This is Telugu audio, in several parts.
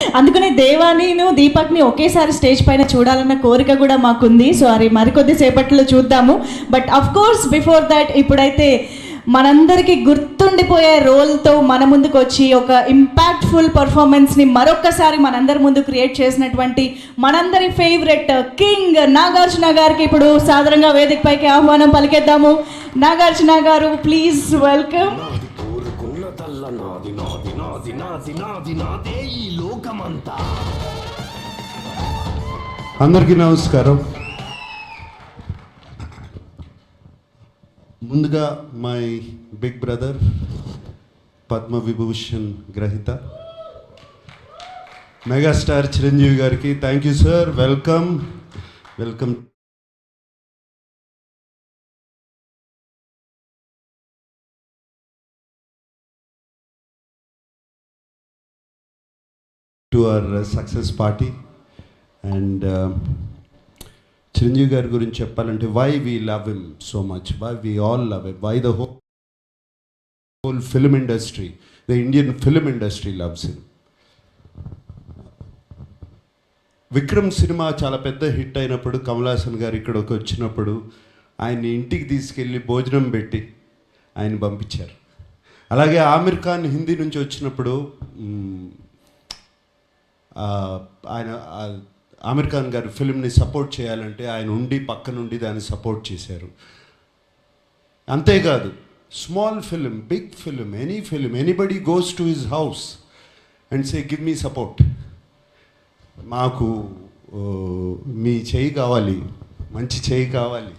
అందుకనే దేవానిను దీపక్ని ఒకేసారి స్టేజ్ పైన చూడాలన్న కోరిక కూడా మాకుంది. సో అది మరికొద్ది సేపట్లో చూద్దాము. But of course before that ఇప్పుడైతే మనందరికీ గుర్తుండిపోయే రోల్తో మన ముందుకు వచ్చి ఒక ఇంపాక్ట్ఫుల్ పర్ఫార్మెన్స్ని మరొక్కసారి మనందరి ముందు క్రియేట్ చేసినటువంటి మనందరి ఫేవరెట్ కింగ్ నాగార్జున గారికి ఇప్పుడు సాధారణంగా వేదికపైకి ఆహ్వానం పలికేద్దాము. నాగార్జున గారు, ప్లీజ్ వెల్కమ్. అందరికీ నమస్కారం. ముందుగా my big brother Padma Vibhushan గ్రహీత మెగాస్టార్ చిరంజీవి గారికి thank you sir. Welcome welcome to our success party. And Chiranjeevi గారి గురించి చెప్పాలంటే why we love him so much, why we all love him, why the whole film industry, the Indian film industry loves him. Vikram సినిమా చాలా పెద్ద హిట్ అయినప్పుడు కమల్ హాసన్ గారు ఇక్కడికి వచ్చినప్పుడు ఆయన్ని ఇంటికి తీసుకెళ్ళి భోజనం పెట్టి ఆయన పంపించారు. అలాగే ఆమిర్ ఖాన్ హిందీ నుంచి వచ్చినప్పుడు ఆయన ఆమిర్ ఖాన్ గారు ఫిల్మ్ని సపోర్ట్ చేయాలంటే ఆయన ఉండి పక్క నుండి దాన్ని సపోర్ట్ చేశారు. అంతేకాదు small film, big film, any film, anybody goes to his house and say give me support, మాకు మీ చేయి కావాలి, మంచి చేయి కావాలి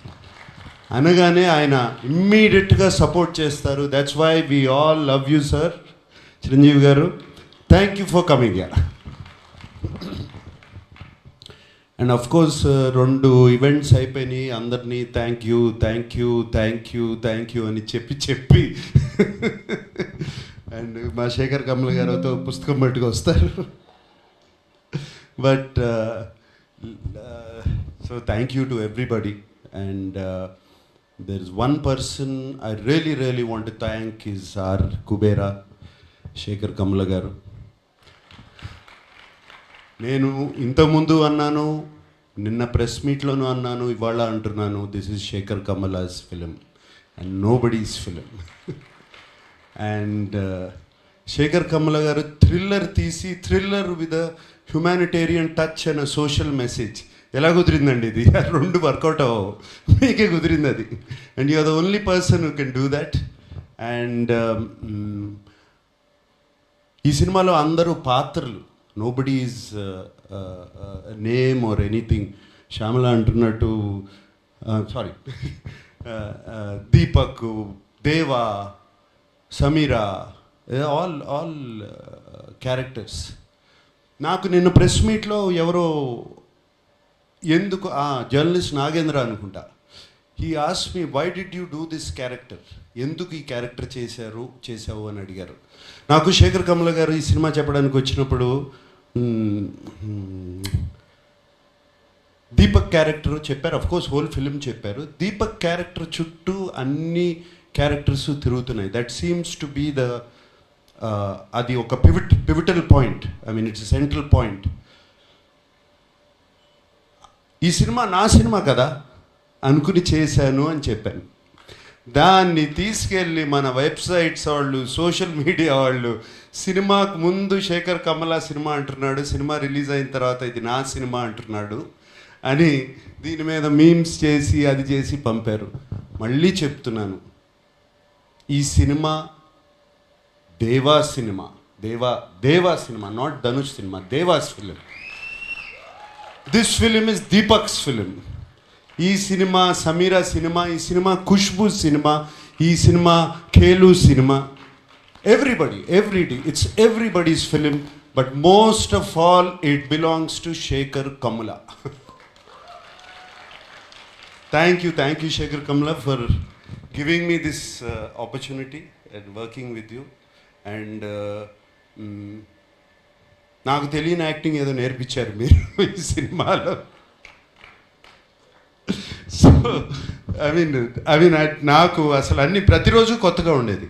అనగానే ఆయన ఇమ్మీడియట్గా సపోర్ట్ చేస్తారు. That's why we all love you sir Chiranjeevi garu. Thank you for coming. And of course 2 events అయిపోయినాయి. అందరినీ thank you thank you thank you thank you అని చెప్పి అండ్ మా శేఖర్ కమల గారితో పుస్తకం పట్టుకు వస్తారు. But so thank you to everybody. And there is one person I really want to thank is our Kubera Sekhar Kammula garu. నేను ఇంతకుముందు అన్నాను, నిన్న ప్రెస్ మీట్లోనూ అన్నాను, ఇవాళ అంటున్నాను, this is Sekhar Kammula's film and nobody's film. And Sekhar Kammula garu thriller తీసి, thriller with a humanitarian touch and social message. ఎలా కుదిరిందండి ఇది? 2 వర్కౌట్ అవ్వవు, మీకే కుదిరింది అది. And you are the only person who can do that. And ఈ సినిమాలో అందరూ పాత్రలు, nobody is a name or anything. Shyamala అంటున్నట్టు sorry Deepak, Deva, Sameera, all characters. నాకు నిన్న ప్రెస్ మీట్లో ఎవరో ఎందుకు జర్నలిస్ట్ నాగేంద్ర అనుకుంటా, he asked me why did you do this character, ఎందుకు ఈ క్యారెక్టర్ చేసావు అని అడిగారు. నాకు శేఖర్ కమల గారు ఈ సినిమా చెప్పడానికి వచ్చినప్పుడు దీపక్ క్యారెక్టర్ చెప్పారు. అఫ్కోర్స్ హోల్ ఫిలిం చెప్పారు. దీపక్ క్యారెక్టర్ చుట్టూ అన్ని క్యారెక్టర్స్ తిరుగుతున్నాయి. That seems to be the అది ఒక pivotal point, I mean it's central point. ఈ సినిమా నా సినిమా కదా అనుకుని చేశాను అని చెప్పాను. దాన్ని తీసుకెళ్ళి మన వెబ్సైట్స్ వాళ్ళు, సోషల్ మీడియా వాళ్ళు, సినిమాకు ముందు శేఖర్ కమల సినిమా అంటున్నాడు, సినిమా రిలీజ్ అయిన తర్వాత ఇది నా సినిమా అంటున్నాడు అని దీని మీద మీమ్స్ చేసి అది చేసి పంపారు. మళ్ళీ చెప్తున్నాను, ఈ సినిమా దేవా సినిమా, దేవా సినిమా, నాట్ ధనుష్ సినిమా, Deva's film. This film is Deepak's film. ఈ సినిమా సమీరా సినిమా, ఈ సినిమా ఖుష్బూ సినిమా, ఈ సినిమా ఖేలు సినిమా. Everybody, it's everybody's film, but most of all it belongs to Shekhar Kamala. Thank you Shekhar Kamala for giving me this opportunity and working with you. And నాకు తెలియని యాక్టింగ్ ఏదో నేర్పించారు మీరు ఈ సినిమాలో. సో ఐ మీన్ నాకు అసలు అన్ని ప్రతిరోజు కొత్తగా ఉండేది.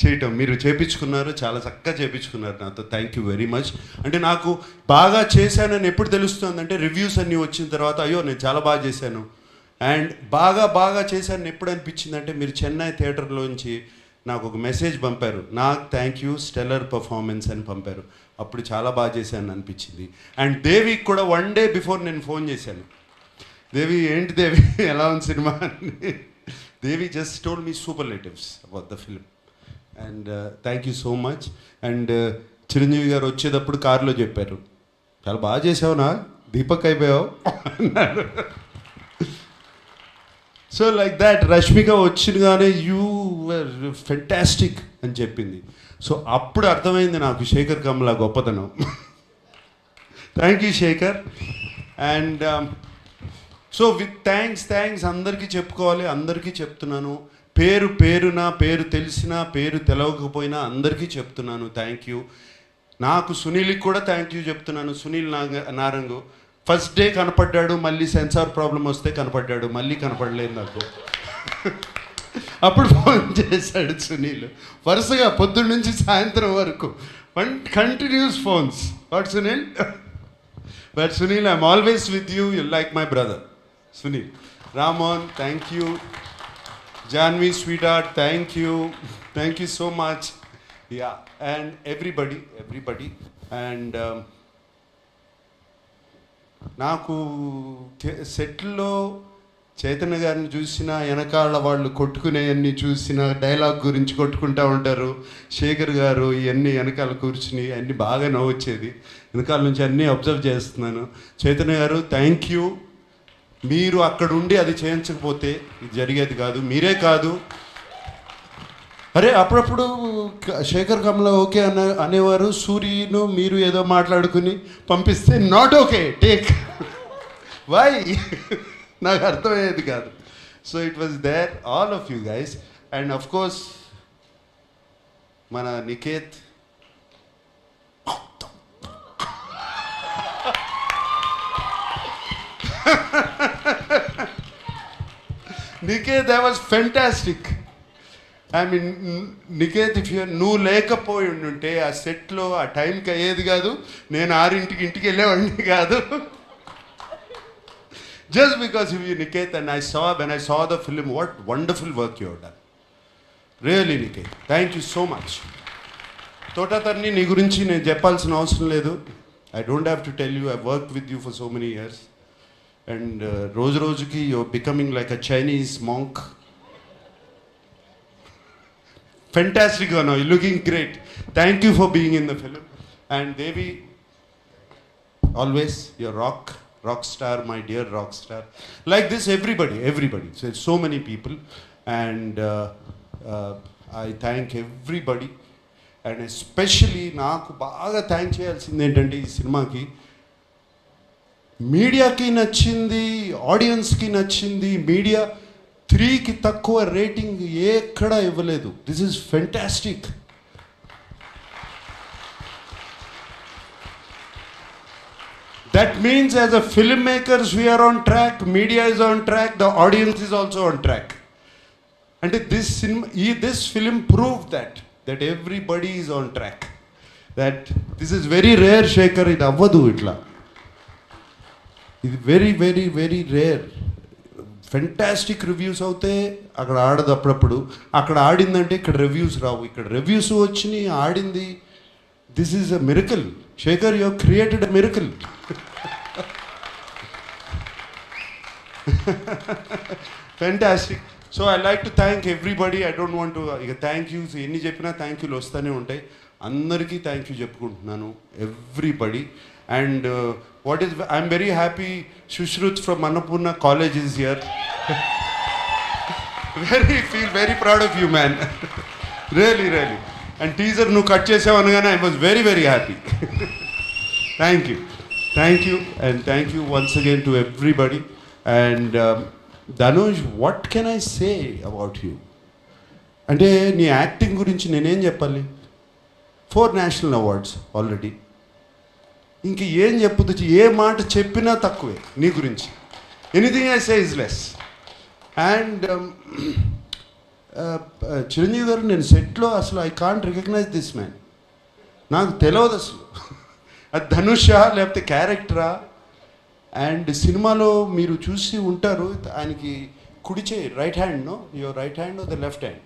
చేయటం మీరు చేపించుకున్నారు, చాలా చక్కగా చేపించుకున్నారు నాతో. Thank you very much. అంటే నాకు బాగా చేశానని ఎప్పుడు తెలుస్తుందంటే రివ్యూస్ అన్నీ వచ్చిన తర్వాత అయ్యో నేను చాలా బాగా చేశాను. అండ్ బాగా చేశాను ఎప్పుడు అనిపించిందంటే మీరు చెన్నై థియేటర్లోంచి నాకు ఒక మెసేజ్ పంపారు, నాకు థ్యాంక్ యూ స్టెల్లర్ పర్ఫార్మెన్స్ అని పంపారు. అప్పుడు చాలా బాగా చేశాను అనిపించింది. అండ్ దేవికి కూడా 1 day బిఫోర్ నేను ఫోన్ చేశాను, దేవి ఏంటి దేవి ఎలా ఉంది సినిమా అని. Devi just told me superlatives about the film. And thank you so much. And Chiranjeevi garu వచ్చేటప్పుడు కారులో చెప్పారు, చాలా బాగా చేసావునా, దీపక్ అయిపోయావు అన్నారు. సో లైక్ దాట్ రష్మిక వచ్చినగానే యూ వర్ ఫెంటాస్టిక్ అని చెప్పింది. సో అప్పుడు అర్థమైంది నాకు శేఖర్ కమ్లా గొప్పతనం. Thank you Sekhar. And so with thanks అందరికీ చెప్పుకోవాలి, అందరికీ చెప్తున్నాను. పేరు తెలిసినా పేరు తెలవకపోయినా అందరికీ చెప్తున్నాను థ్యాంక్ యూ. నాకు సునీల్కి కూడా థ్యాంక్ యూ చెప్తున్నాను. సునీల్ నారంగు ఫస్ట్ డే కనపడ్డాడు, మళ్ళీ సెన్సార్ ప్రాబ్లం వస్తే కనపడ్డాడు, మళ్ళీ కనపడలేదు నాకు. అప్పుడు ఫోన్ చేశాడు సునీల్, వరుసగా పొద్దున్న నుంచి సాయంత్రం వరకు continuous phones. What Sunil? But Sunil, I'm always with you, you like my brother Sunil. Rammohan thank you. Janvi sweetheart, thank you so much. Yeah, and everybody. And నాకు సెట్లో చైతన్య గారిని చూసినా, వెనకాల వాళ్ళు కొట్టుకునేవన్నీ చూసినా, డైలాగ్ గురించి కొట్టుకుంటూ ఉంటారు. శేఖర్ గారు ఇవన్నీ వెనకాల కూర్చుని అన్నీ బాగా నవ్వొచ్చేది. వెనకాల నుంచి అన్నీ అబ్జర్వ్ చేస్తున్నాను. చైతన్య గారు థ్యాంక్ యూ. మీరు అక్కడ ఉండి అది చేయించకపోతే ఇది జరిగేది కాదు. మీరే కాదు, అరే అప్పుడప్పుడు శేఖర్ కమ్లా ఓకే అనేవారు, సూర్యను మీరు ఏదో మాట్లాడుకుని పంపిస్తే నాట్ ఓకే టేక్ వై నాకు అర్థమయ్యేది కాదు. So it was there all of you guys. And of course మన Niket, Niket, that was fantastic. I mean, Niket, if నువ్వు లేకపోయి ఉంటే ఆ సెట్లో ఆ టైంకి అయ్యేది కాదు, నేను 6 ఇంటికి వెళ్ళేవాడిని కాదు. Just because of you, Niket, and when I saw the film, what wonderful work you have done. Really, Niket, thank you so much. Thota Tharani నీ గురించి నేను చెప్పాల్సిన అవసరం లేదు. I don't have to tell you, I've worked with you for so many years. And రోజుకి you're becoming like a Chinese monk. Fantastic, now you're looking great. Thank you for being in the film. And Devi, always your rock star, my dear rock star. Like this, everybody. So so many people. And I thank everybody. And especially నాకు బాగా థ్యాంక్ చేయాల్సింది ఏంటంటే ఈ సినిమాకి మీడియాకి నచ్చింది, ఆడియన్స్కి నచ్చింది. మీడియా 3కి తక్కువ రేటింగ్ ఎక్కడా ఇవ్వలేదు. This is fantastic. That means as a film makers we are on track, media is on track, the audience is also on track. అంటే this film prove that everybody is on track. That this is very rare Sekhar, ఇది అవ్వదు ఇట్లా. ఇది వెరీ రేర్. ఫెంటాస్టిక్ రివ్యూస్ అవుతే అక్కడ ఆడదు, అప్పుడప్పుడు అక్కడ ఆడిందంటే ఇక్కడ రివ్యూస్ రావు. ఇక్కడ రివ్యూస్ వచ్చినాయి, ఆడింది. This is a miracle. Shekhar, you have created a miracle. Fantastic. So I like to thank everybody. I don't want to ఇక థ్యాంక్ యూస్ ఎన్ని చెప్పినా థ్యాంక్ యూలు వస్తూనే ఉంటాయి. అందరికీ థ్యాంక్ యూ చెప్పుకుంటున్నాను, everybody. And I'm very happy Shushruth from Annapurna College is here. Feel very proud of you, man. Really. And teaser nu cut chesavu anagane I was very happy. Thank you. And thank you once again to everybody. And Dhanush, what can I say about you? అంటే నీ యాక్టింగ్ గురించి నేనేం చెప్పాలి? 4 national awards already. ఇంక ఏం చెప్పదు, ఏ మాట చెప్పినా తక్కువే నీ గురించి. Anything I say is less. And Chiranjeevi గారు నేను సెట్లో అసలు I can't recognise this man, నాకు తెలియదు అసలు అది ధనుషా లేకపోతే క్యారెక్టరా. అండ్ సినిమాలో మీరు చూసి ఉంటారు ఆయనకి కుడి చేయి right hand, no your right hand the left hand,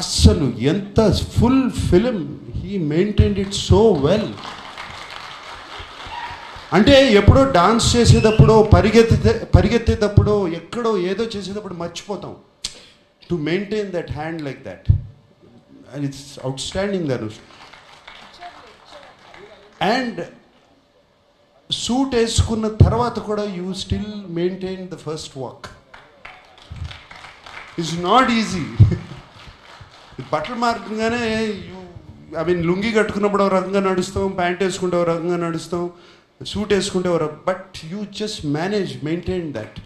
అస్సలు ఎంత full film he maintained it so well. అంటే ఎప్పుడో డాన్స్ చేసేటప్పుడు పరిగెత్తేటప్పుడు ఎక్కడో ఏదో చేసేటప్పుడు మర్చిపోతాం to maintain that hand like that, and it's outstanding Dhanush. And suit వేసుకున్న తర్వాత కూడా you still maintain the first walk. It's not easy. బట్టలు మార్గంగానే ఐ మీన్ లుంగి కట్టుకున్నప్పుడు ఒక రకంగా నడుస్తాం, ప్యాంట్ వేసుకుంటే ఒక రకంగా నడుస్తాం, సూట్ వేసుకుంటే but you just manage maintain that.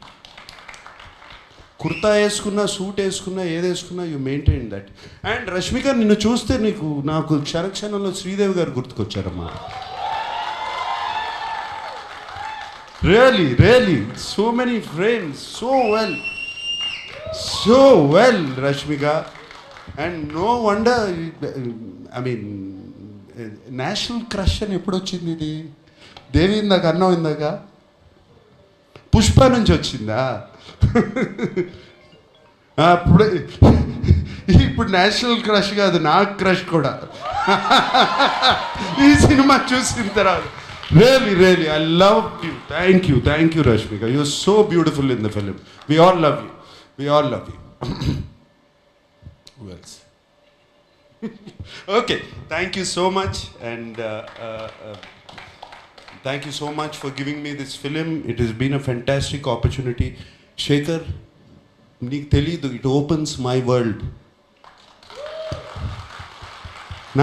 Kurta వేసుకున్నా సూట్ వేసుకున్నా ఏది వేసుకున్నా you maintain that. And Rashmika నిన్ను చూస్తే నాకు క్షణక్షణంలో శ్రీదేవి గారు గుర్తుకొచ్చారమ్మా. Really, so many frames, so well, Rashmika. And no wonder, I mean, national crush అని ఎప్పుడు వచ్చింది ఇది? దేవి ఇందాక అన్నం ఇందాక పుష్ప నుంచి వచ్చిందా? ఇప్పుడు నేషనల్ క్రష్ కాదు, నాకు క్రష్ కూడా ఈ సినిమా చూసిన తర్వాత. Really, I love you. Thank you, Rashmika. You're so beautiful in the film. We all love you. Who else? Okay, thank you so much, and thank you so much for giving me this film. It has been a fantastic opportunity. Shekhar, నీకు తెలీదు, it opens my world.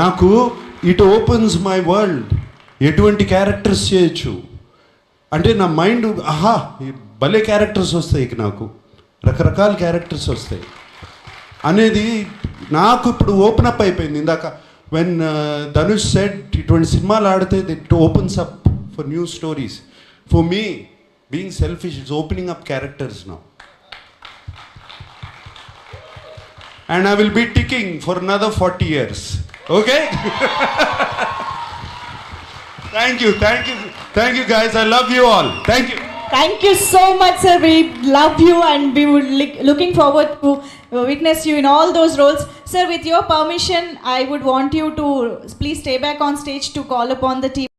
నాకు it opens my world. ఎటువంటి క్యారెక్టర్స్ చేయొచ్చు అంటే నా మైండ్ భలే క్యారెక్టర్స్ వస్తాయి, నాకు రకరకాల క్యారెక్టర్స్ వస్తాయి అనేది నాకు ఇప్పుడు ఓపెన్ అప్ అయిపోయింది. ఇందాక వెన్ ధనుష్ సెడ్ ఇటువంటి సినిమాలు ఆడితే it opens up for new stories. For me being selfish it's opening up characters now. And I will be ticking for another 40 years. Okay? Thank you guys. I love you all. Thank you so much, sir. We love you and we would looking forward to witness you in all those roles. Sir, with your permission, I would want you to please stay back on stage to call upon the team.